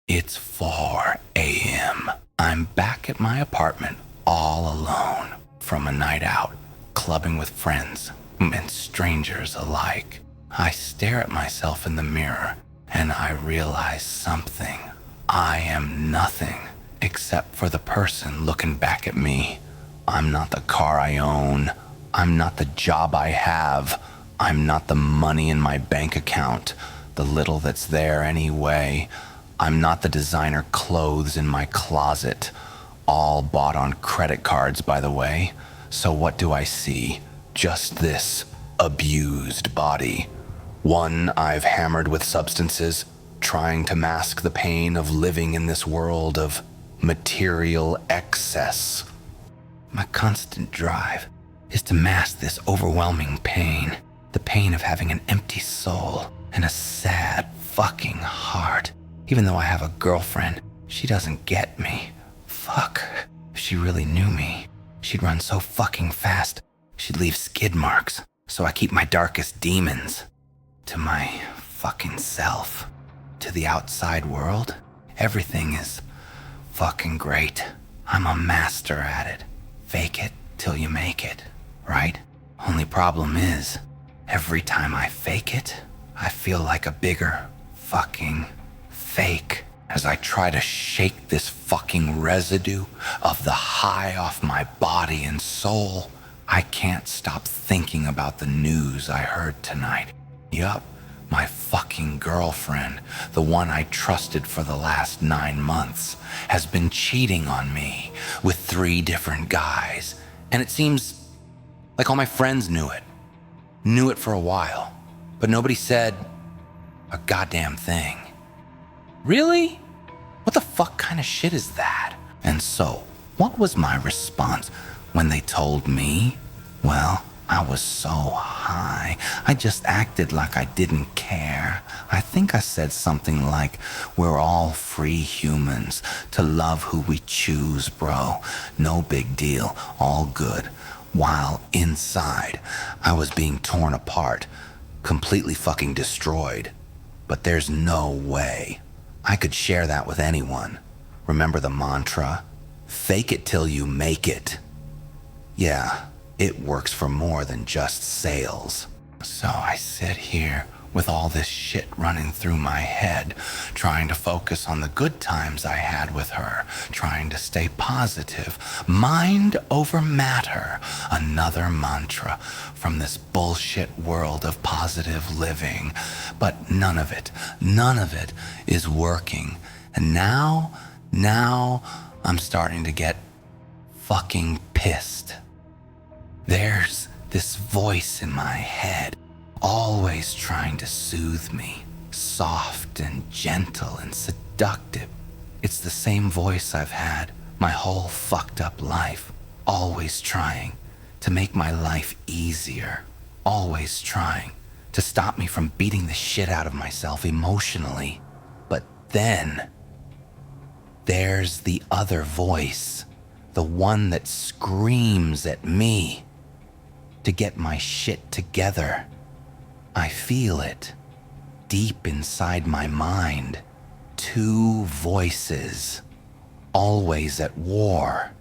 It's 4 a.m. I'm back at my apartment all alone from a night out, clubbing with friends and strangers alike. I stare at myself in the mirror and I realize something. I am nothing except for the person looking back at me. I'm not the car I own. I'm not the job I have. I'm not the money in my bank account, the little that's there anyway. I'm not the designer clothes in my closet, all bought on credit cards, by the way. So what do I see? Just this abused body. One I've hammered with substances, trying to mask the pain of living in this world of material excess. My constant drive is to mask this overwhelming pain, the pain of having an empty soul and a sad fucking heart. Even though I have a girlfriend, she doesn't get me. Fuck. If she really knew me, she'd run so fucking fast, she'd leave skid marks. So I keep my darkest demons to my fucking self. To the outside world, everything is fucking great. I'm a master at it. Fake it till you make it, right? Only problem is, every time I fake it, I feel like a bigger fucking fake as I try to shake this fucking residue of the high off my body and soul. I can't stop thinking about the news I heard tonight. Yup, my fucking girlfriend, the one I trusted for the last 9 months, has been cheating on me with 3 different guys. And it seems like all my friends knew it for a while, but nobody said a goddamn thing. Really? What the fuck kind of shit is that? And so, what was my response when they told me? Well, I was so high, I just acted like I didn't care. I think I said something like, we're all free humans to love who we choose, bro. No big deal, all good. While inside, I was being torn apart, completely fucking destroyed. But there's no way I could share that with anyone. Remember the mantra? Fake it till you make it. Yeah, it works for more than just sales. So I sit here with all this shit running through my head, trying to focus on the good times I had with her, trying to stay positive. Mind over matter, another mantra from this bullshit world of positive living. But none of it is working. And now I'm starting to get fucking pissed. There's this voice in my head, always trying to soothe me, soft and gentle and seductive. It's the same voice I've had my whole fucked up life, always trying to make my life easier, always trying to stop me from beating the shit out of myself emotionally. But then, there's the other voice, the one that screams at me to get my shit together. I feel it deep inside my mind. 2 voices, always at war.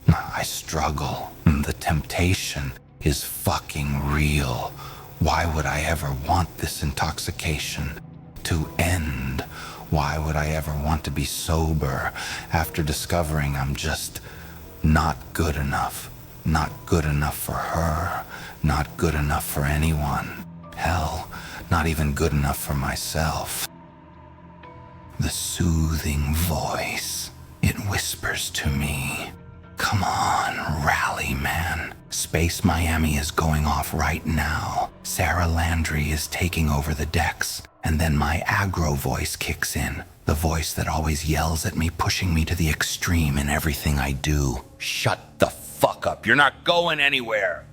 I struggle. The temptation is fucking real. Why would I ever want this intoxication to end? Why would I ever want to be sober after discovering I'm just not good enough? Not good enough for her, not good enough for anyone. Hell, not even good enough for myself. The soothing voice, it whispers to me, come on, rally, man. Space Miami is going off right now. Sarah Landry is taking over the decks. And then my aggro voice kicks in. The voice that always yells at me, pushing me to the extreme in everything I do. Shut the fuck up. You're not going anywhere.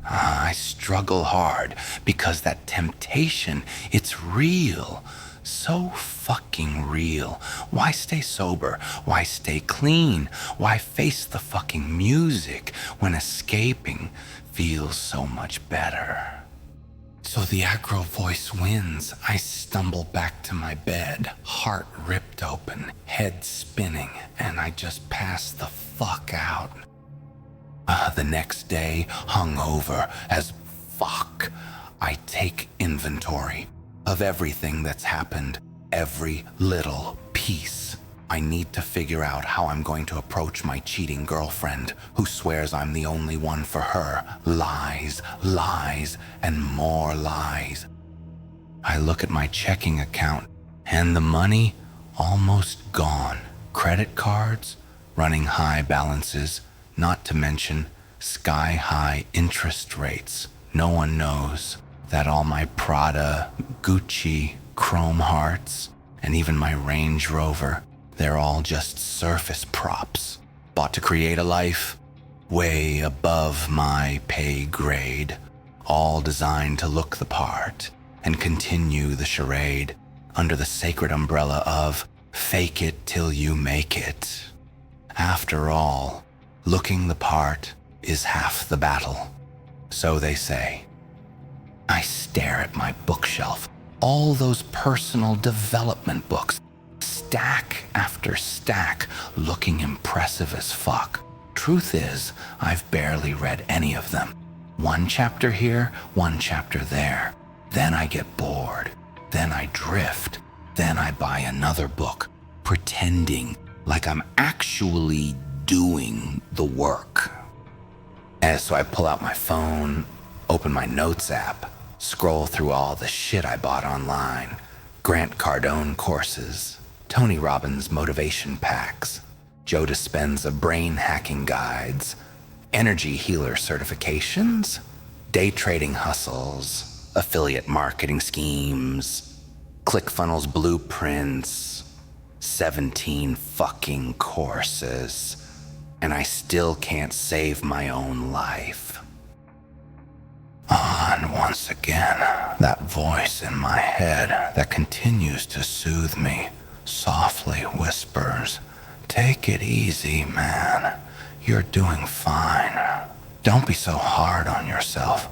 I struggle hard because that temptation, it's real. So fucking real. Why stay sober? Why stay clean? Why face the fucking music when escaping feels so much better? So the aggro voice wins. I stumble back to my bed, heart ripped open, head spinning, and I just pass the fuck out. The next day, hungover as fuck, I take inventory of everything that's happened, every little piece. I need to figure out how I'm going to approach my cheating girlfriend who swears I'm the only one for her. Lies, lies, and more lies. I look at my checking account and the money almost gone. Credit cards, running high balances, not to mention sky-high interest rates. No one knows that all my Prada, Gucci, Chrome Hearts, and even my Range Rover, they're all just surface props, bought to create a life way above my pay grade, all designed to look the part and continue the charade under the sacred umbrella of fake it till you make it. After all, looking the part is half the battle, so they say. I stare at my bookshelf, all those personal development books, stack after stack, looking impressive as fuck. Truth is, I've barely read any of them. One chapter here, one chapter there. Then I get bored. Then I drift. Then I buy another book, pretending like I'm actually doing the work. And so I pull out my phone, open my notes app, scroll through all the shit I bought online. Grant Cardone courses, Tony Robbins motivation packs, Joe Dispenza brain hacking guides, energy healer certifications, day trading hustles, affiliate marketing schemes, ClickFunnels blueprints, 17 fucking courses, and I still can't save my own life. And once again, that voice in my head that continues to soothe me softly whispers, "Take it easy, man. You're doing fine. Don't be so hard on yourself."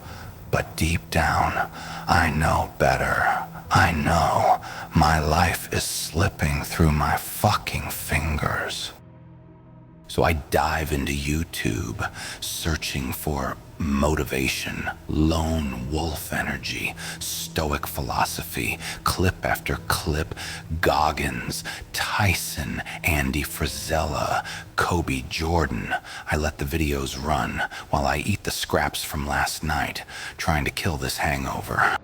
But deep down, I know better. I know my life is slipping through my fucking fingers. So I dive into YouTube, searching for motivation, lone wolf energy, stoic philosophy, clip after clip, Goggins, Tyson, Andy Frisella, Kobe Jordan. I let the videos run while I eat the scraps from last night, trying to kill this hangover.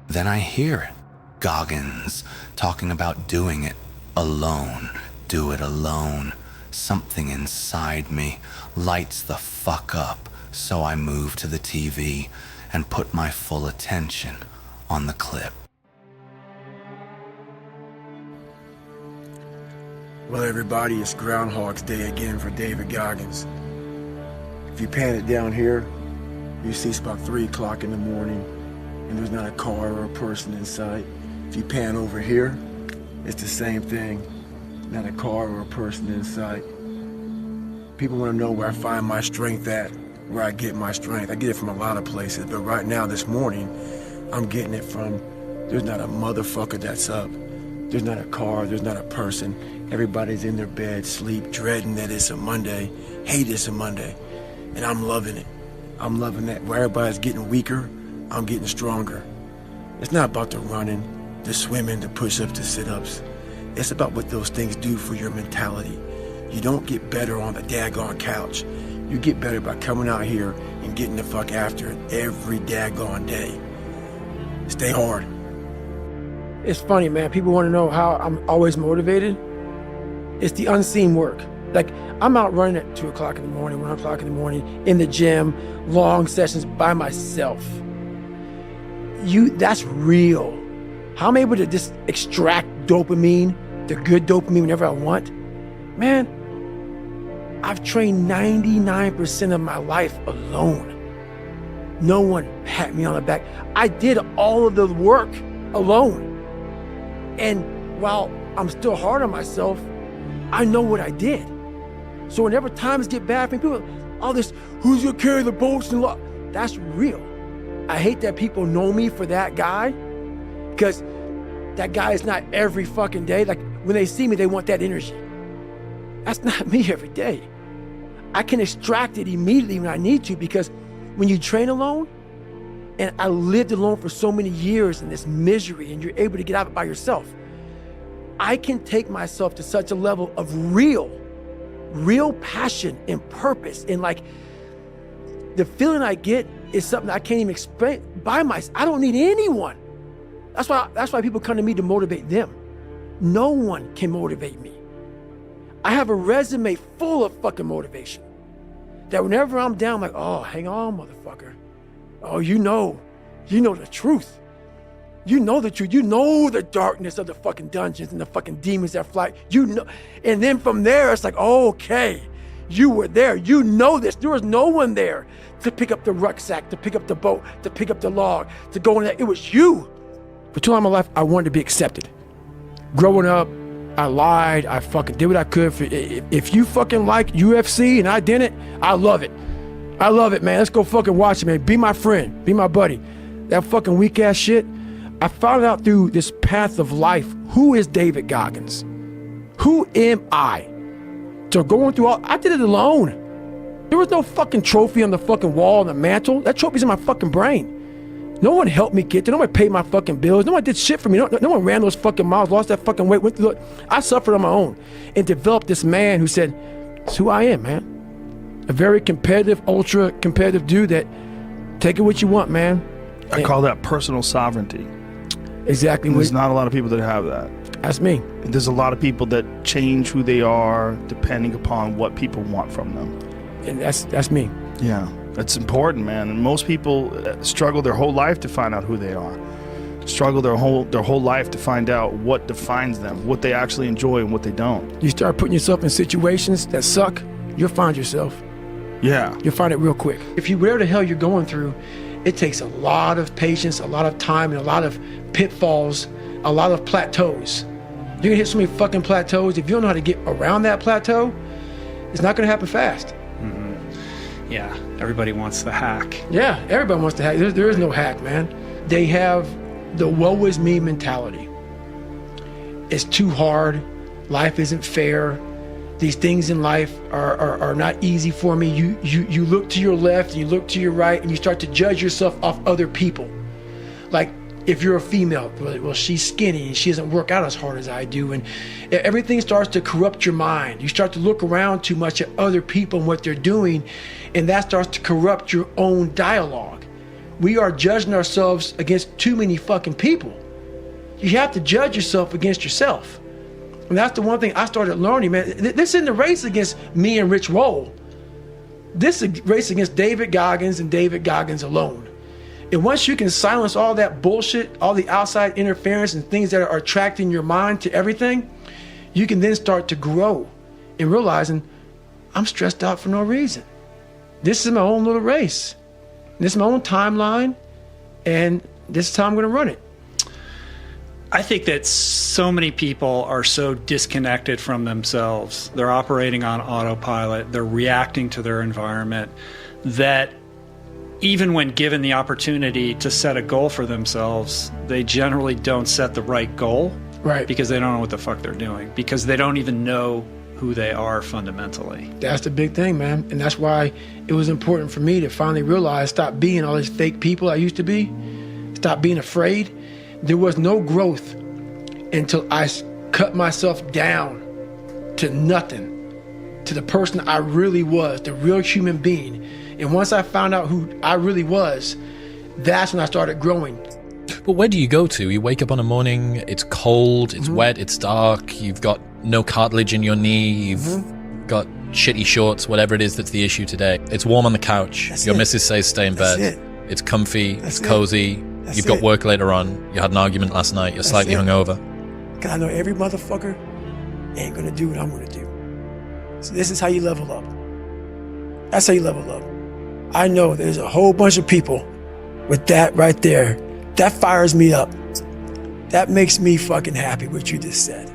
Then I hear it. Goggins talking about doing it alone. Do it alone. Something inside me lights the fuck up, so I move to the TV and put my full attention on the clip. Well, everybody, it's Groundhog's Day again for David Goggins. If you pan it down here, you see it's about 3 o'clock in the morning and there's not a car or a person in sight. If you pan over here, it's the same thing. Not a car or a person in sight. People want to know where I find my strength at, where I get my strength. I get it from a lot of places, but right now, this morning, I'm getting it from, there's not a motherfucker that's up. There's not a car, there's not a person. Everybody's in their bed, sleep, dreading that it's a Monday, hate it's a Monday. And I'm loving it. I'm loving that. Where everybody's getting weaker, I'm getting stronger. It's not about the running, the swimming, the push-ups, the sit-ups. It's about what those things do for your mentality. You don't get better on the daggone couch. You get better by coming out here and getting the fuck after it every daggone day. Stay hard. It's funny, man. People want to know how I'm always motivated. It's the unseen work. Like, I'm out running at 2 o'clock in the morning, 1 o'clock in the morning, in the gym, long sessions by myself. That's real. How I'm able to just extract dopamine, the good dopamine whenever I want. Man, I've trained 99% of my life alone. No one pat me on the back. I did all of the work alone. And while I'm still hard on myself, I know what I did. So whenever times get bad for me, people, all this, who's gonna carry the boats and that's real. I hate that people know me for that guy, because that guy is not every fucking day. Like, when they see me, they want that energy. That's not me every day. I can extract it immediately when I need to, because when you train alone, and I lived alone for so many years in this misery, and you're able to get out of it by yourself, I can take myself to such a level of real passion and purpose. And like, the feeling I get is something I can't even explain by myself. I don't need anyone. That's why people come to me to motivate them. No one can motivate me. I have a resume full of fucking motivation, that whenever I'm down, I'm like, oh, hang on, motherfucker. Oh, you know the truth. You know the truth. You know the darkness of the fucking dungeons and the fucking demons that fly. You know, and then from there, it's like, oh, okay, you were there. You know this. There was no one there to pick up the rucksack, to pick up the boat, to pick up the log, to go in there. It was you. For too long in my life, I wanted to be accepted. Growing up, I lied. I fucking did what I could. If you fucking like UFC and I didn't, I love it. I love it, man. Let's go fucking watch it, man. Be my friend. Be my buddy. That fucking weak ass shit. I found out through this path of life, who is David Goggins? Who am I? So going through I did it alone. There was no fucking trophy on the fucking wall on the mantle. That trophy's in my fucking brain. No one helped me get there. No one paid my fucking bills. No one did shit for me. No one ran those fucking miles, lost that fucking weight. I suffered on my own and developed this man who said, it's who I am, man. A very competitive, ultra competitive dude that take it what you want, man. I call that personal sovereignty. Exactly. There's not a lot of people that have that. That's me. There's a lot of people that change who they are depending upon what people want from them. And that's me. Yeah, that's important, man. And most people struggle their whole life to find out who they are. Struggle their whole life to find out what defines them, what they actually enjoy and what they don't. You start putting yourself in situations that suck, you'll find yourself. Yeah. You'll find it real quick. If you, whatever the hell you're going through, it takes a lot of patience, a lot of time, and a lot of pitfalls, a lot of plateaus. You're gonna hit so many fucking plateaus. If you don't know how to get around that plateau, it's not gonna happen fast. Mm-hmm. Yeah, everybody wants the hack. Yeah, everybody wants to hack. There is no hack, man. They have the woe is me mentality. It's too hard. Life isn't fair. These things in life are not easy for me. You look to your left and you look to your right and you start to judge yourself off other people. Like, if you're a female, well, she's skinny and she doesn't work out as hard as I do, and everything starts to corrupt your mind. You start to look around too much at other people and what they're doing, and that starts to corrupt your own dialogue. We are judging ourselves against too many fucking people. You have to judge yourself against yourself. And that's the one thing I started learning, man. This isn't a race against me and Rich Roll. This is a race against David Goggins and David Goggins alone. And once you can silence all that bullshit, all the outside interference and things that are attracting your mind to everything, you can then start to grow in realizing I'm stressed out for no reason. This is my own little race. This is my own timeline, and this is how I'm gonna run it. I think that so many people are so disconnected from themselves. They're operating on autopilot. They're reacting to their environment, that even when given the opportunity to set a goal for themselves, they generally don't set the right goal. Right. Because they don't know what the fuck they're doing. Because they don't even know who they are fundamentally. That's the big thing, man. And that's why it was important for me to finally realize, stop being all these fake people I used to be. Stop being afraid. There was no growth until I cut myself down to nothing, to the person I really was, the real human being. And once I found out who I really was, that's when I started growing. But where do you go to? You wake up on a morning, it's cold, it's wet, it's dark, you've got no cartilage in your knee, you've got shitty shorts, whatever it is that's the issue today. It's warm on the couch, That's your it. missus says stay in bed, That's it. it's comfy, That's it's cozy, That's you've got it. work later on, you had an argument last night, you're slightly it. hungover. Because I know every motherfucker ain't gonna do what I'm gonna do. So this is how you level up. That's how you level up. I know there's a whole bunch of people with that right there. That fires me up. That makes me fucking happy, what you just said.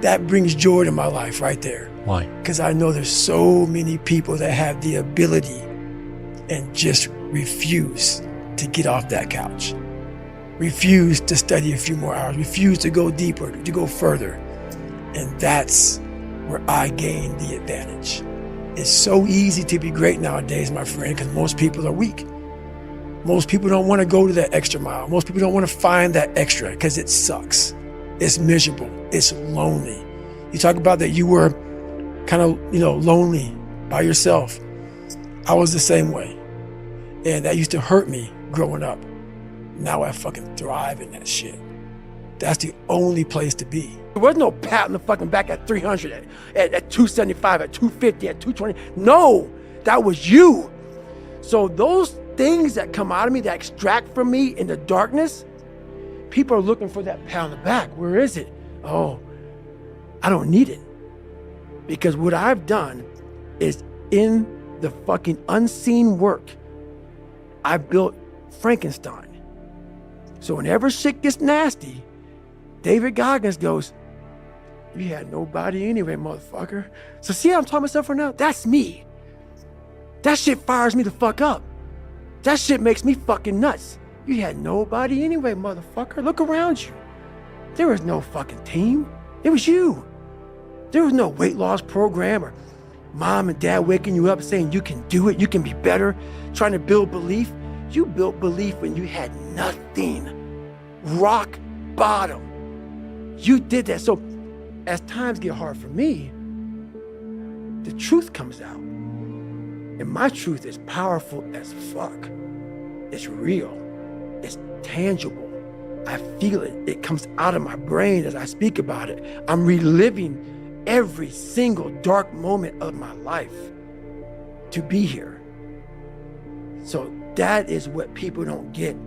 That brings joy to my life right there. Why? Because I know there's so many people that have the ability and just refuse to get off that couch, refused to study a few more hours, refused to go deeper, to go further. And that's where I gained the advantage. It's so easy to be great nowadays, my friend, because most people are weak. Most people don't want to go to that extra mile. Most people don't want to find that extra because it sucks. It's miserable. It's lonely. You talk about that you were kind of, lonely by yourself. I was the same way. And that used to hurt me growing up. Now I fucking thrive in that shit. That's the only place to be. There was no pat on the fucking back at 300, at 275, at 250, at 220. No, that was you. So those things that come out of me, that extract from me in the darkness, people are looking for that pat on the back. Where is it? Oh, I don't need it. Because what I've done is in the fucking unseen work, I built Frankenstein. So whenever shit gets nasty, David Goggins goes, you had nobody anyway, motherfucker. So see how I'm talking myself right now? That's me. That shit fires me the fuck up. That shit makes me fucking nuts. You had nobody anyway, motherfucker. Look around you. There was no fucking team. It was you. There was no weight loss program or mom and dad waking you up saying you can do it, you can be better, trying to build belief. You built belief when you had nothing. Rock bottom. You did that. So as times get hard for me, the truth comes out. And my truth is powerful as fuck. It's real. It's tangible. I feel it. It comes out of my brain as I speak about it. I'm reliving every single dark moment of my life to be here. So that is what people don't get.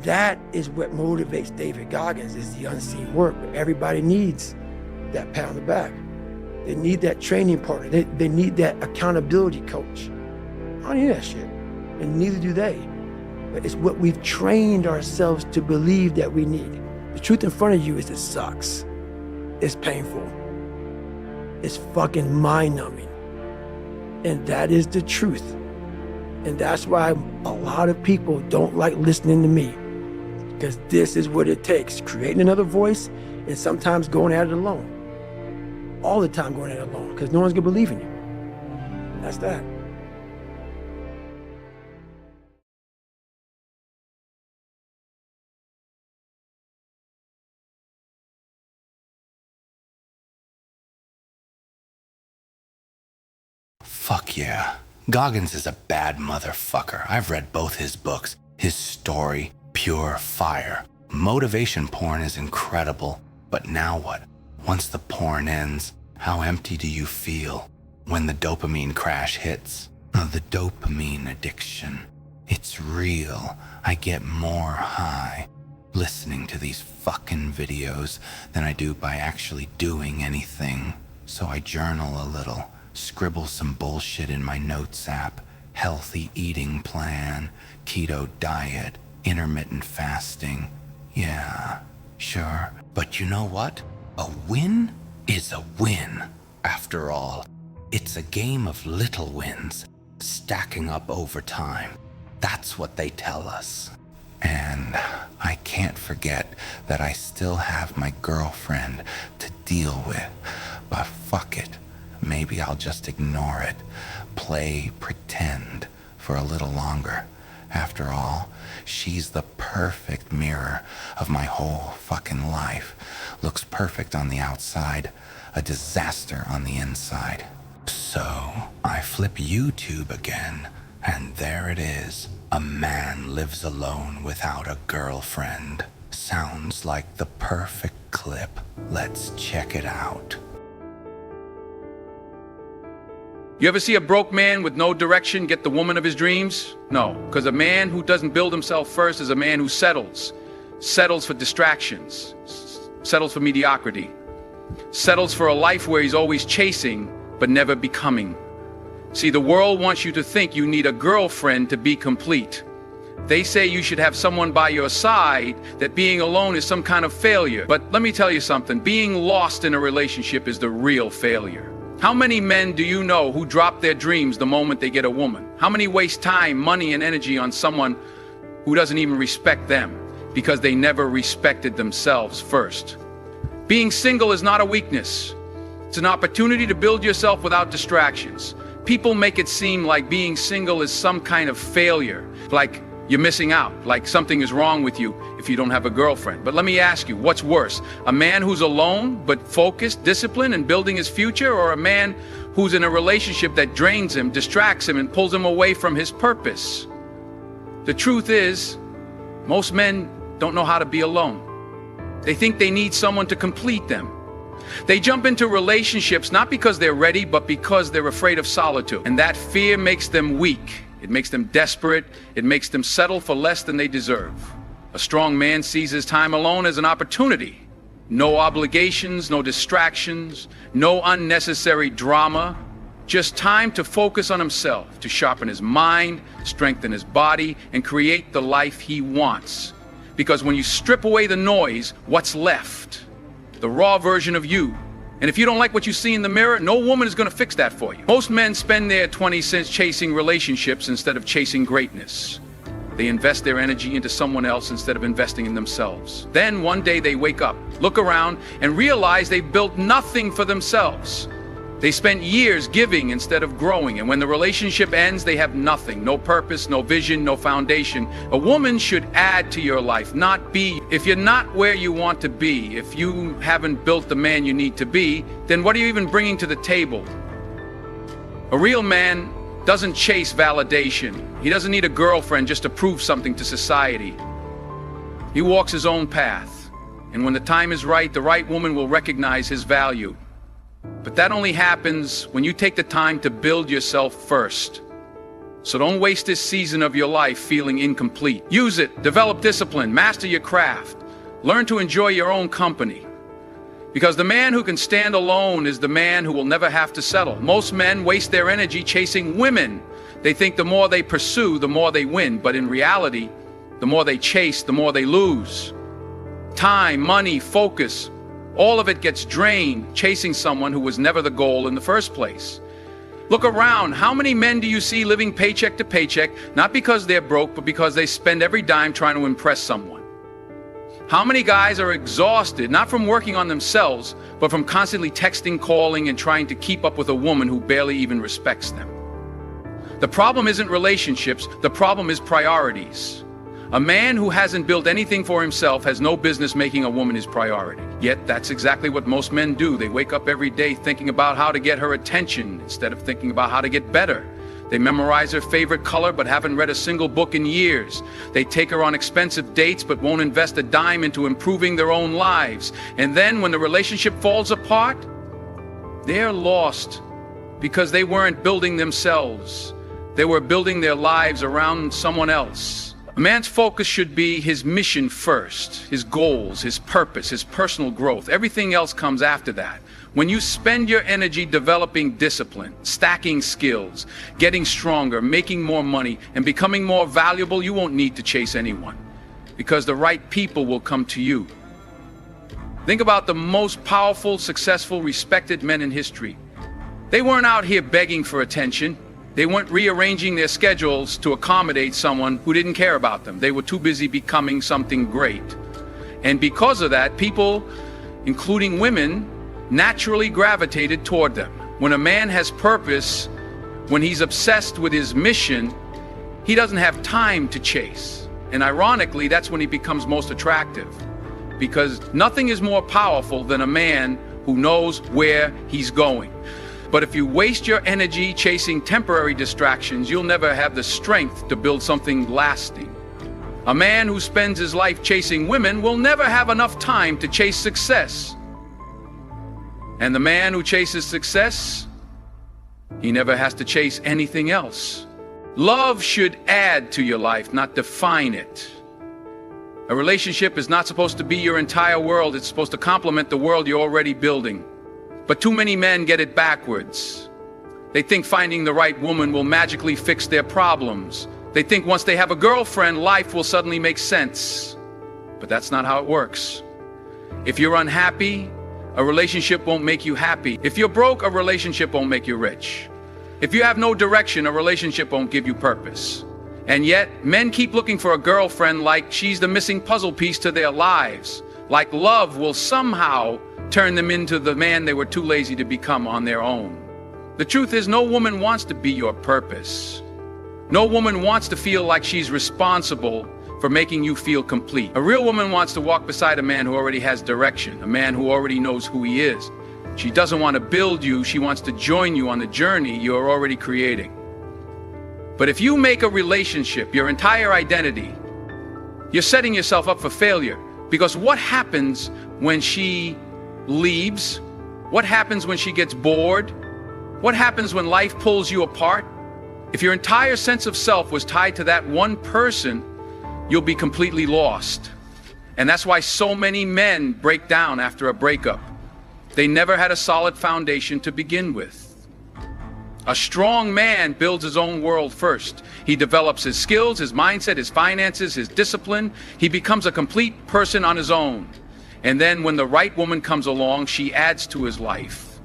That is what motivates David Goggins, is the unseen work. But everybody needs that pat on the back. They need that training partner. They need that accountability coach. I don't need that shit, and neither do they. But it's what we've trained ourselves to believe that we need. The truth in front of you is it sucks. It's painful. It's fucking mind-numbing. And that is the truth. And that's why a lot of people don't like listening to me. Because this is what it takes, creating another voice and sometimes going at it alone. All the time going at it alone, because no one's gonna believe in you. And that's that. Fuck yeah. Goggins is a bad motherfucker. I've read both his books. His story, pure fire. Motivation porn is incredible. But now what? Once the porn ends, how empty do you feel when the dopamine crash hits? The dopamine addiction. It's real. I get more high listening to these fucking videos than I do by actually doing anything. So I journal a little, scribble some bullshit in my notes app, healthy eating plan, keto diet, intermittent fasting. Yeah, sure. But you know what? A win is a win. After all, it's a game of little wins, stacking up over time. That's what they tell us. And I can't forget that I still have my girlfriend to deal with. But fuck it. Maybe I'll just ignore it. Play pretend for a little longer. After all, she's the perfect mirror of my whole fucking life. Looks perfect on the outside, a disaster on the inside. So I flip YouTube again, and there it is. A man lives alone without a girlfriend. Sounds like the perfect clip. Let's check it out. You ever see a broke man with no direction get the woman of his dreams? No, because a man who doesn't build himself first is a man who settles for distractions, settles for mediocrity, settles for a life where he's always chasing but never becoming. See, the world wants you to think you need a girlfriend to be complete. They say you should have someone by your side, that being alone is some kind of failure. But let me tell you something, being lost in a relationship is the real failure. How many men do you know who drop their dreams the moment they get a woman? How many waste time, money, and energy on someone who doesn't even respect them because they never respected themselves first. Being single is not a weakness. It's an opportunity to build yourself without distractions. People make it seem like being single is some kind of failure, like you're missing out, like something is wrong with you if you don't have a girlfriend. But let me ask you, what's worse? A man who's alone but focused, disciplined, and building his future, or a man who's in a relationship that drains him, distracts him, and pulls him away from his purpose? The truth is, most men don't know how to be alone. They think they need someone to complete them. They jump into relationships not because they're ready, but because they're afraid of solitude. And that fear makes them weak. It makes them desperate. It makes them settle for less than they deserve. A strong man sees his time alone as an opportunity. No obligations, no distractions, no unnecessary drama. Just time to focus on himself, to sharpen his mind, strengthen his body, and create the life he wants. Because when you strip away the noise, what's left? The raw version of you. And if you don't like what you see in the mirror, no woman is going to fix that for you. Most men spend their 20 cents chasing relationships instead of chasing greatness. They invest their energy into someone else instead of investing in themselves. Then one day they wake up, look around, and realize they've built nothing for themselves. They spent years giving instead of growing, and when the relationship ends, they have nothing. No purpose, no vision, no foundation. A woman should add to your life, not be. If you're not where you want to be, if you haven't built the man you need to be, then what are you even bringing to the table? A real man doesn't chase validation. He doesn't need a girlfriend just to prove something to society. He walks his own path, and when the time is right, the right woman will recognize his value. But that only happens when you take the time to build yourself first. So don't waste this season of your life feeling incomplete. Use it, develop discipline, master your craft, learn to enjoy your own company. Because the man who can stand alone is the man who will never have to settle. Most men waste their energy chasing women. They think the more they pursue, the more they win. But in reality, the more they chase, the more they lose. Time, money, focus, all of it gets drained chasing someone who was never the goal in the first place. Look around. How many men do you see living paycheck to paycheck, not because they're broke, but because they spend every dime trying to impress someone? How many guys are exhausted, not from working on themselves, but from constantly texting, calling, and trying to keep up with a woman who barely even respects them? The problem isn't relationships, the problem is priorities. A man who hasn't built anything for himself has no business making a woman his priority. Yet that's exactly what most men do. They wake up every day thinking about how to get her attention instead of thinking about how to get better. They memorize her favorite color but haven't read a single book in years. They take her on expensive dates but won't invest a dime into improving their own lives. And then when the relationship falls apart, they're lost because they weren't building themselves. They were building their lives around someone else. A man's focus should be his mission first, his goals, his purpose, his personal growth. Everything else comes after that. When you spend your energy developing discipline, stacking skills, getting stronger, making more money, and becoming more valuable, you won't need to chase anyone, because the right people will come to you. Think about the most powerful, successful, respected men in history. They weren't out here begging for attention. They weren't rearranging their schedules to accommodate someone who didn't care about them. They were too busy becoming something great. And because of that, people, including women, naturally gravitated toward them. When a man has purpose, when he's obsessed with his mission, he doesn't have time to chase. And ironically, that's when he becomes most attractive. Because nothing is more powerful than a man who knows where he's going. But if you waste your energy chasing temporary distractions, you'll never have the strength to build something lasting. A man who spends his life chasing women will never have enough time to chase success. And the man who chases success, he never has to chase anything else. Love should add to your life, not define it. A relationship is not supposed to be your entire world. It's supposed to complement the world you're already building. But too many men get it backwards. They think finding the right woman will magically fix their problems. They think once they have a girlfriend, life will suddenly make sense. But that's not how it works. If you're unhappy, a relationship won't make you happy. If you're broke, a relationship won't make you rich. If you have no direction, a relationship won't give you purpose. And yet, men keep looking for a girlfriend like she's the missing puzzle piece to their lives. Like love will somehow turn them into the man they were too lazy to become on their own. The truth is, no woman wants to be your purpose. No woman wants to feel like she's responsible for making you feel complete. A real woman wants to walk beside a man who already has direction, a man who already knows who he is. She doesn't want to build you, she wants to join you on the journey you're already creating. But if you make a relationship your entire identity, you're setting yourself up for failure. Because what happens when she leaves? What happens when she gets bored? What happens when life pulls you apart? If your entire sense of self was tied to that one person, you'll be completely lost. And that's why so many men break down after a breakup. They never had a solid foundation to begin with. A strong man builds his own world first. He develops his skills, his mindset, his finances, his discipline. He becomes a complete person on his own. And then when the right woman comes along, she adds to his life.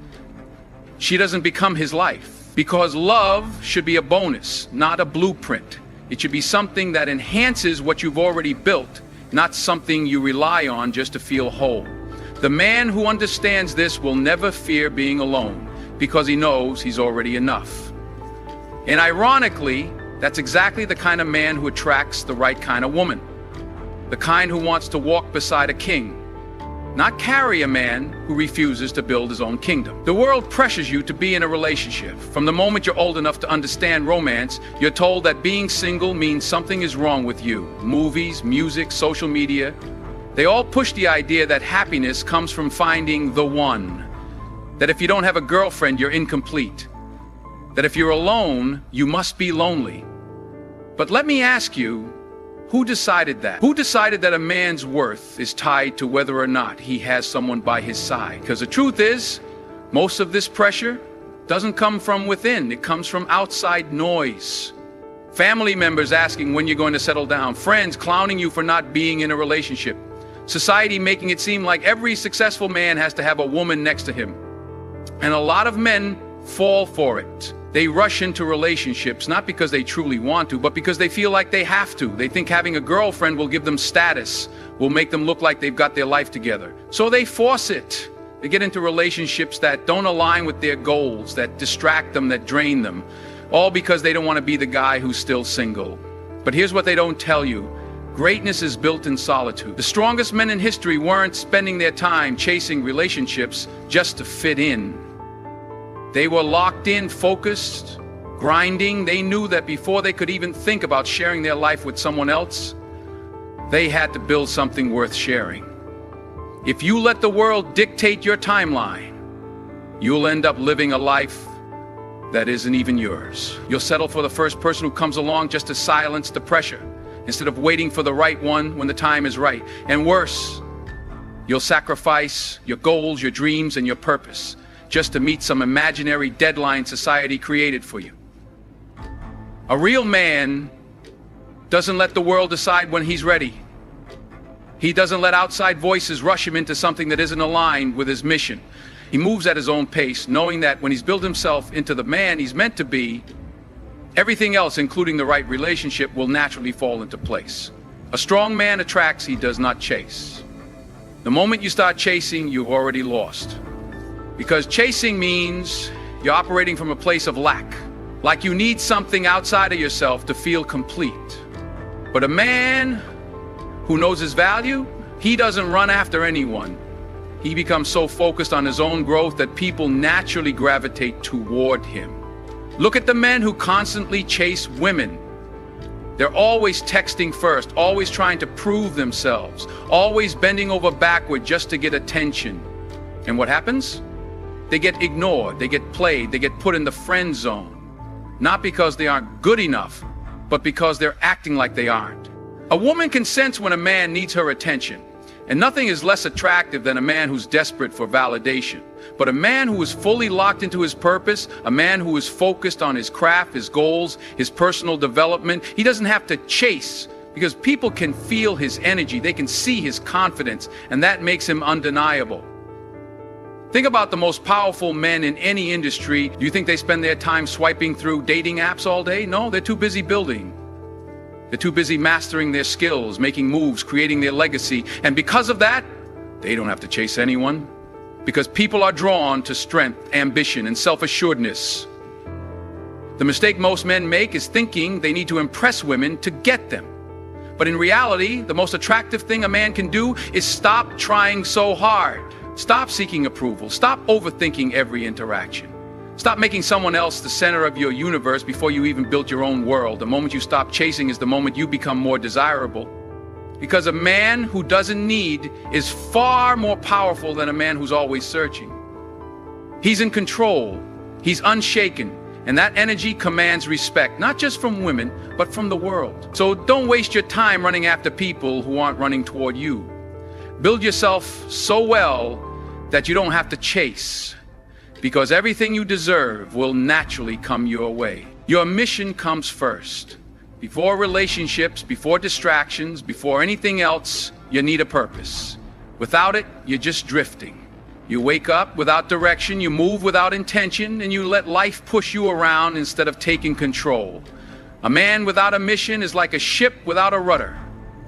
She doesn't become his life, because love should be a bonus, not a blueprint. It should be something that enhances what you've already built, not something you rely on just to feel whole. The man who understands this will never fear being alone, because he knows he's already enough. And ironically, that's exactly the kind of man who attracts the right kind of woman. The kind who wants to walk beside a king, not carry a man who refuses to build his own kingdom. The world pressures you to be in a relationship. From the moment you're old enough to understand romance, you're told that being single means something is wrong with you. Movies, music, social media, they all push the idea that happiness comes from finding the one. That if you don't have a girlfriend, you're incomplete. That if you're alone, you must be lonely. But let me ask you, who decided that? Who decided that a man's worth is tied to whether or not he has someone by his side? Because the truth is, most of this pressure doesn't come from within. It comes from outside noise. Family members asking when you're going to settle down. Friends clowning you for not being in a relationship. Society making it seem like every successful man has to have a woman next to him. And a lot of men fall for it. They rush into relationships, not because they truly want to, but because they feel like they have to. They think having a girlfriend will give them status, will make them look like they've got their life together. So they force it. They get into relationships that don't align with their goals, that distract them, that drain them, all because they don't want to be the guy who's still single. But here's what they don't tell you. Greatness is built in solitude. The strongest men in history weren't spending their time chasing relationships just to fit in. They were locked in, focused, grinding. They knew that before they could even think about sharing their life with someone else, they had to build something worth sharing. If you let the world dictate your timeline, you'll end up living a life that isn't even yours. You'll settle for the first person who comes along just to silence the pressure, instead of waiting for the right one when the time is right. And worse, you'll sacrifice your goals, your dreams, and your purpose just to meet some imaginary deadline society created for you. A real man doesn't let the world decide when he's ready. He doesn't let outside voices rush him into something that isn't aligned with his mission. He moves at his own pace, knowing that when he's built himself into the man he's meant to be, everything else, including the right relationship, will naturally fall into place. A strong man attracts, he does not chase. The moment you start chasing, you've already lost. Because chasing means you're operating from a place of lack, like you need something outside of yourself to feel complete. But a man who knows his value, he doesn't run after anyone. He becomes so focused on his own growth that people naturally gravitate toward him. Look at the men who constantly chase women. They're always texting first, always trying to prove themselves, always bending over backward just to get attention. And what happens? They get ignored, they get played, they get put in the friend zone. Not because they aren't good enough, but because they're acting like they aren't. A woman can sense when a man needs her attention, and nothing is less attractive than a man who's desperate for validation. But a man who is fully locked into his purpose, a man who is focused on his craft, his goals, his personal development, he doesn't have to chase, because people can feel his energy, they can see his confidence, and that makes him undeniable. Think about the most powerful men in any industry. Do you think they spend their time swiping through dating apps all day? No, they're too busy building. They're too busy mastering their skills, making moves, creating their legacy. And because of that, they don't have to chase anyone. Because people are drawn to strength, ambition, and self-assuredness. The mistake most men make is thinking they need to impress women to get them. But in reality, the most attractive thing a man can do is stop trying so hard. Stop seeking approval. Stop overthinking every interaction. Stop making someone else the center of your universe before you even built your own world. The moment you stop chasing is the moment you become more desirable. Because a man who doesn't need is far more powerful than a man who's always searching. He's in control. He's unshaken. And that energy commands respect, not just from women, but from the world. So don't waste your time running after people who aren't running toward you. Build yourself so well that you don't have to chase, because everything you deserve will naturally come your way. Your mission comes first. Before relationships, before distractions, before anything else, you need a purpose. Without it, you're just drifting. You wake up without direction, you move without intention, and you let life push you around instead of taking control. A man without a mission is like a ship without a rudder.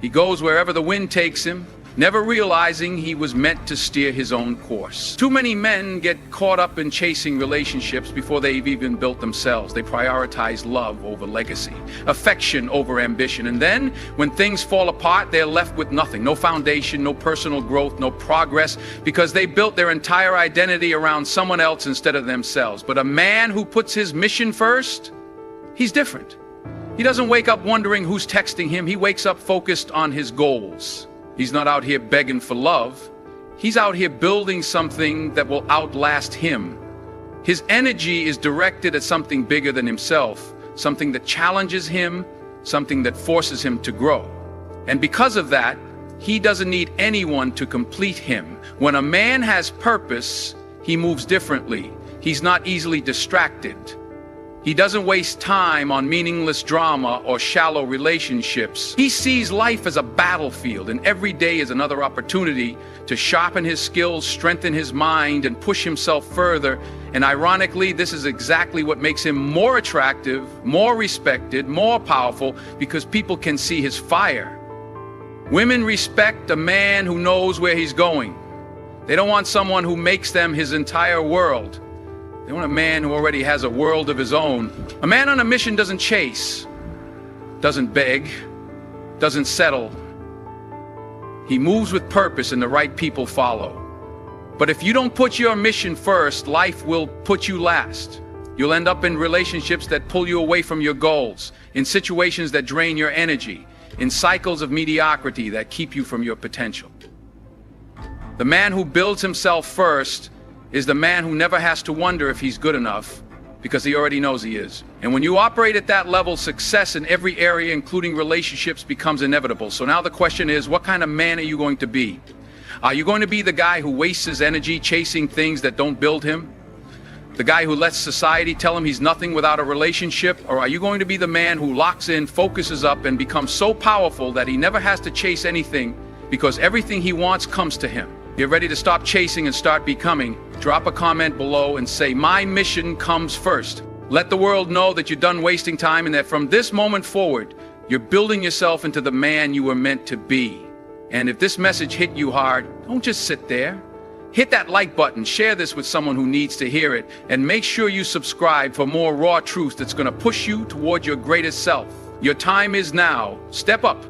He goes wherever the wind takes him, never realizing he was meant to steer his own course. Too many men get caught up in chasing relationships before they've even built themselves. They prioritize love over legacy, affection over ambition, and then when things fall apart, they're left with nothing. No foundation, no personal growth, no progress, because they built their entire identity around someone else instead of themselves. But a man who puts his mission first, he's different. He doesn't wake up wondering who's texting him. He wakes up focused on his goals. He's not out here begging for love. He's out here building something that will outlast him. His energy is directed at something bigger than himself, something that challenges him, something that forces him to grow. And because of that, he doesn't need anyone to complete him. When a man has purpose, he moves differently. He's not easily distracted. He doesn't waste time on meaningless drama or shallow relationships. He sees life as a battlefield, and every day is another opportunity to sharpen his skills, strengthen his mind, and push himself further. And ironically, this is exactly what makes him more attractive, more respected, more powerful, because people can see his fire. Women respect a man who knows where he's going. They don't want someone who makes them his entire world. They want a man who already has a world of his own. A man on a mission doesn't chase, doesn't beg, doesn't settle. He moves with purpose and the right people follow. But if you don't put your mission first, life will put you last. You'll end up in relationships that pull you away from your goals, in situations that drain your energy, in cycles of mediocrity that keep you from your potential. The man who builds himself first is the man who never has to wonder if he's good enough, because he already knows he is. And when you operate at that level, success in every area, including relationships, becomes inevitable. So now the question is, what kind of man are you going to be? Are you going to be the guy who wastes his energy chasing things that don't build him? The guy who lets society tell him he's nothing without a relationship? Or are you going to be the man who locks in, focuses up, and becomes so powerful that he never has to chase anything, because everything he wants comes to him? You're ready to stop chasing and start becoming? Drop a comment below and say, my mission comes first. Let the world know that you're done wasting time and that from this moment forward, you're building yourself into the man you were meant to be. And if this message hit you hard, don't just sit there. Hit that like button, share this with someone who needs to hear it, and make sure you subscribe for more raw truth that's going to push you toward your greatest self. Your time is now. Step up.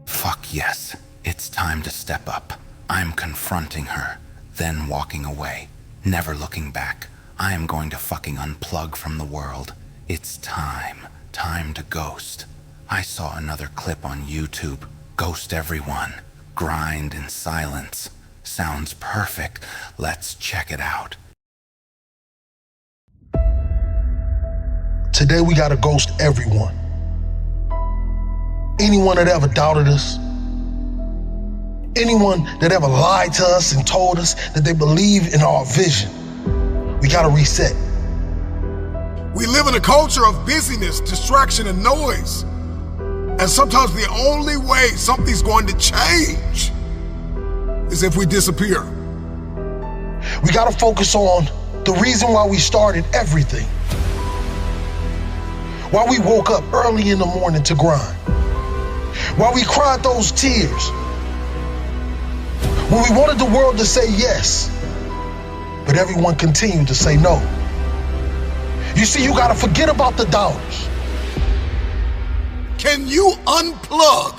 Fuck yes, it's time to step up. I'm confronting her, then walking away, never looking back. I am going to fucking unplug from the world. It's time to ghost. I saw another clip on YouTube. Ghost everyone. Grind in silence. Sounds perfect. Let's check it out. Today we gotta ghost everyone. Anyone that ever doubted us, anyone that ever lied to us and told us that they believe in our vision, we gotta reset. We live in a culture of busyness, distraction, and noise. And sometimes the only way something's going to change is if we disappear. We gotta focus on the reason why we started everything. While we woke up early in the morning to grind. While we cried those tears. When we wanted the world to say yes, but everyone continued to say no. You see, you gotta forget about the doubters. Can you unplug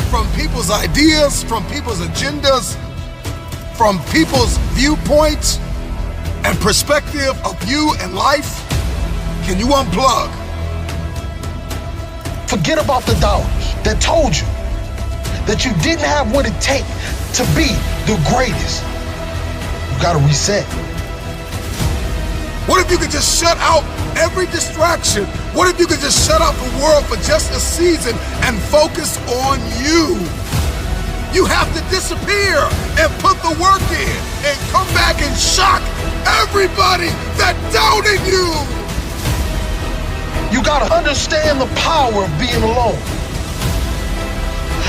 from people's ideas, from people's agendas, from people's viewpoints and perspective of you and life? Can you unplug? Forget about the doubters that told you that you didn't have what it takes to be the greatest. You gotta reset. What if you could just shut out every distraction? What if you could just shut out the world for just a season and focus on you? You have to disappear and put the work in and come back and shock everybody that doubted you. You gotta understand the power of being alone.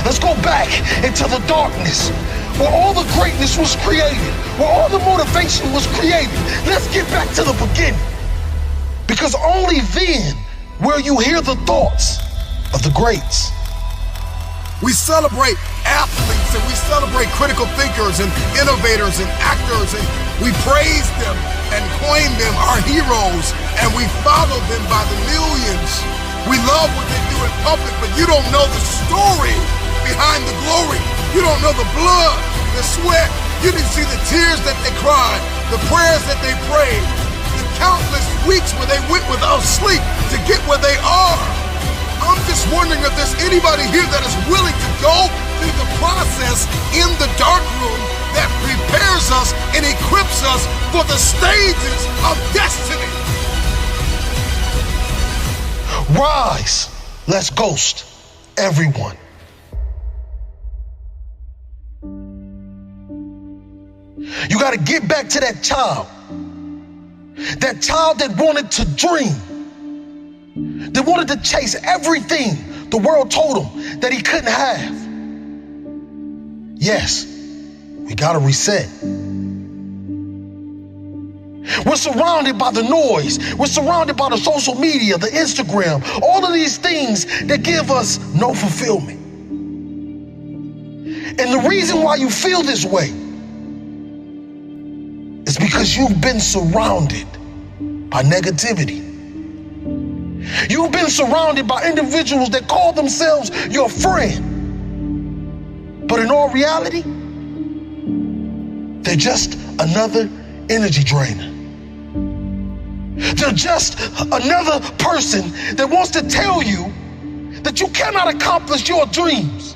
Let's go back into the darkness where all the greatness was created, where all the motivation was created. Let's get back to the beginning. Because only then will you hear the thoughts of the greats. We celebrate athletes and we celebrate critical thinkers and innovators and actors, and we praise them and claim them our heroes, and we follow them by the millions. We love what they do in public, but you don't know the story behind the glory. You don't know the blood, the sweat. You didn't see the tears that they cried, the prayers that they prayed, the countless weeks where they went without sleep to get where they are. I'm just wondering if there's anybody here that is willing to go through the process in the dark room that prepares us and equips us for the stages of destiny. Rise. Let's ghost everyone. You got to get back to that child that wanted to dream, that wanted to chase everything the world told him that he couldn't have. Yes, we got to reset. We're surrounded by the noise. We're surrounded by the social media, the Instagram, all of these things that give us no fulfillment. And the reason why you feel this way is because you've been surrounded by negativity. You've been surrounded by individuals that call themselves your friend. But in all reality, they're just another energy drainer. They're just another person that wants to tell you that you cannot accomplish your dreams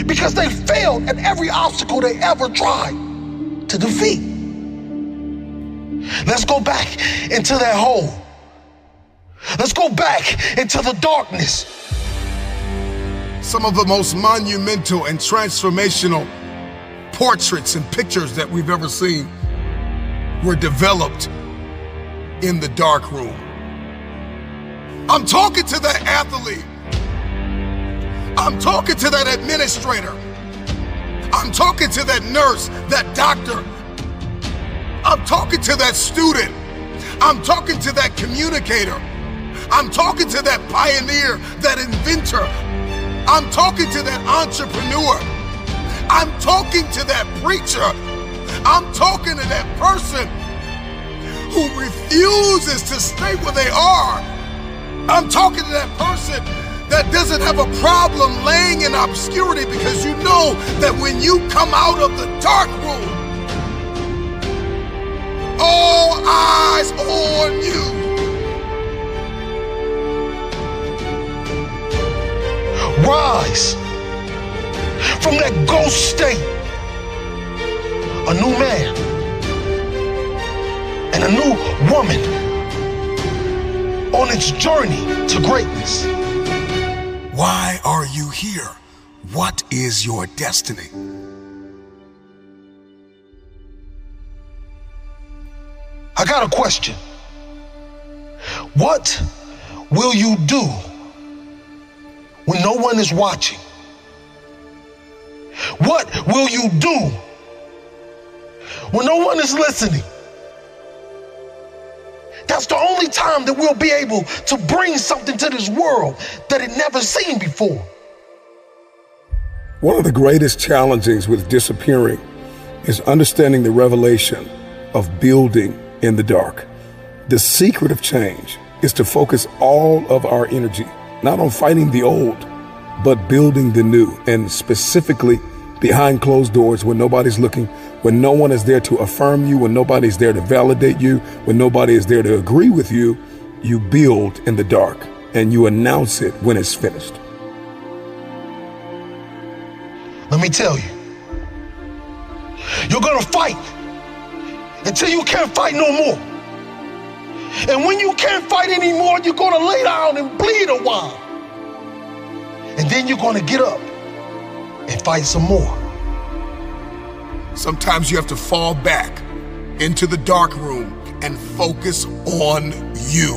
because they failed at every obstacle they ever tried to defeat. Let's go back into that hole. Let's go back into the darkness. Some of the most monumental and transformational portraits and pictures that we've ever seen were developed in the dark room. I'm talking to that athlete. I'm talking to that administrator. I'm talking to that nurse, that doctor. I'm talking to that student. I'm talking to that communicator. I'm talking to that pioneer, that inventor. I'm talking to that entrepreneur. I'm talking to that preacher. I'm talking to that person who refuses to stay where they are. I'm talking to that person that doesn't have a problem laying in obscurity because you know that when you come out of the dark room, all eyes on you. Rise from that ghost state, a new man and a new woman on its journey to greatness. Why are you here? What is your destiny? I got a question. What will you do when no one is watching? What will you do when no one is listening? That's the only time that we'll be able to bring something to this world that it never seen before. One of the greatest challenges with disappearing is understanding the revelation of building in the dark. The secret of change is to focus all of our energy, not on fighting the old, but building the new, and specifically behind closed doors when nobody's looking, when no one is there to affirm you, when nobody's there to validate you, when nobody is there to agree with you. You build in the dark and you announce it when it's finished. Let me tell you, you're gonna fight until you can't fight no more. And when you can't fight anymore, you're gonna lay down and bleed a while. And then you're gonna get up and fight some more. Sometimes you have to fall back into the dark room and focus on you.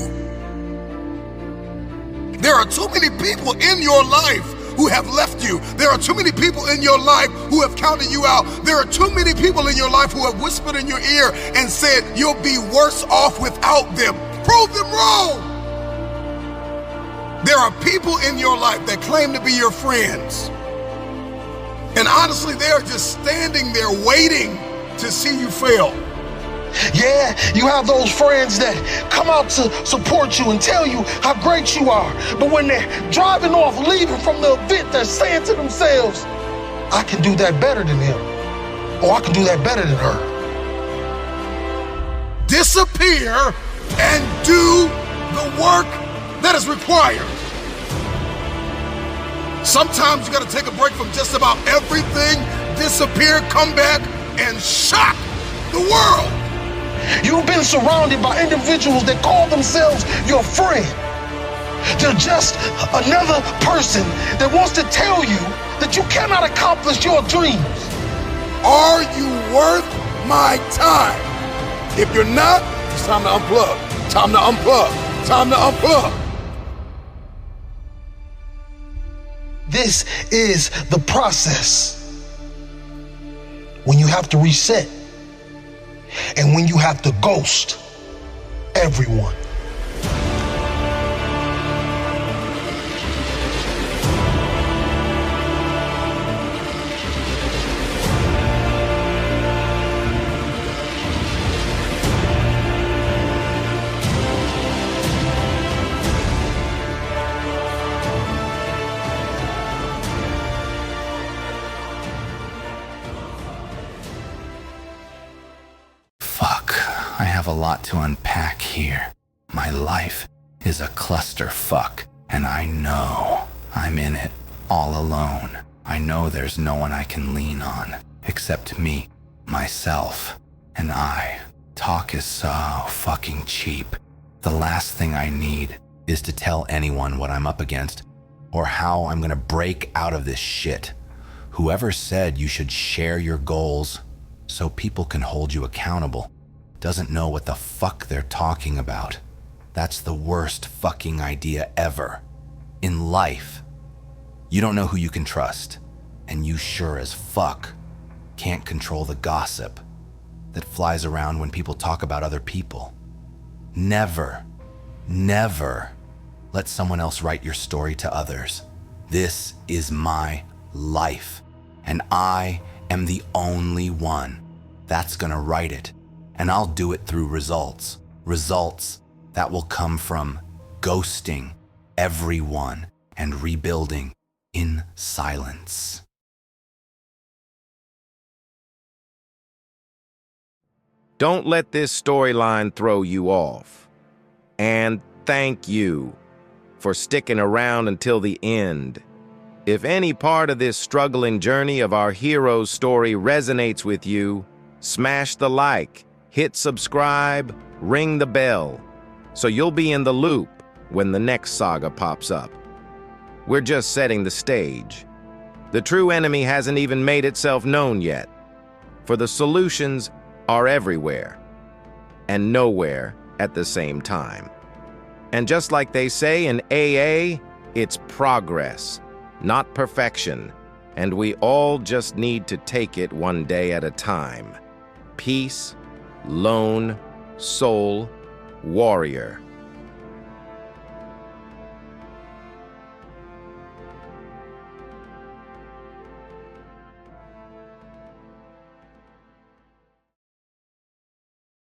There are too many people in your life who have left you. There are too many people in your life who have counted you out. There are too many people in your life who have whispered in your ear and said you'll be worse off without them. Prove them wrong. There are people in your life that claim to be your friends. And honestly, they are just standing there waiting to see you fail. Yeah, you have those friends that come out to support you and tell you how great you are. But when they're driving off, leaving from the event, they're saying to themselves, I can do that better than him. Or I can do that better than her. Disappear and do the work that is required. Sometimes you gotta take a break from just about everything, disappear, come back, and shock the world. You've been surrounded by individuals that call themselves your friend. They're just another person that wants to tell you that you cannot accomplish your dreams. Are you worth my time? If you're not, it's time to unplug. Time to unplug. Time to unplug. This is the process. When you have to reset. And when you have to ghost everyone. I have a lot to unpack here. My life is a clusterfuck, and I know I'm in it all alone. I know there's no one I can lean on except me, myself, and I. Talk is so fucking cheap. The last thing I need is to tell anyone what I'm up against or how I'm gonna break out of this shit. Whoever said you should share your goals so people can hold you accountable doesn't know what the fuck they're talking about. That's the worst fucking idea ever. In life, you don't know who you can trust, and you sure as fuck can't control the gossip that flies around when people talk about other people. Never, never let someone else write your story to others. This is my life, and I am the only one that's gonna write it. And I'll do it through results. Results that will come from ghosting everyone and rebuilding in silence. Don't let this storyline throw you off. And thank you for sticking around until the end. If any part of this struggling journey of our hero's story resonates with you, smash the like, hit subscribe, ring the bell, so you'll be in the loop when the next saga pops up. We're just setting the stage. The true enemy hasn't even made itself known yet, for the solutions are everywhere and nowhere at the same time. And just like they say in AA, it's progress, not perfection, and we all just need to take it one day at a time. Peace, lone, soul, warrior.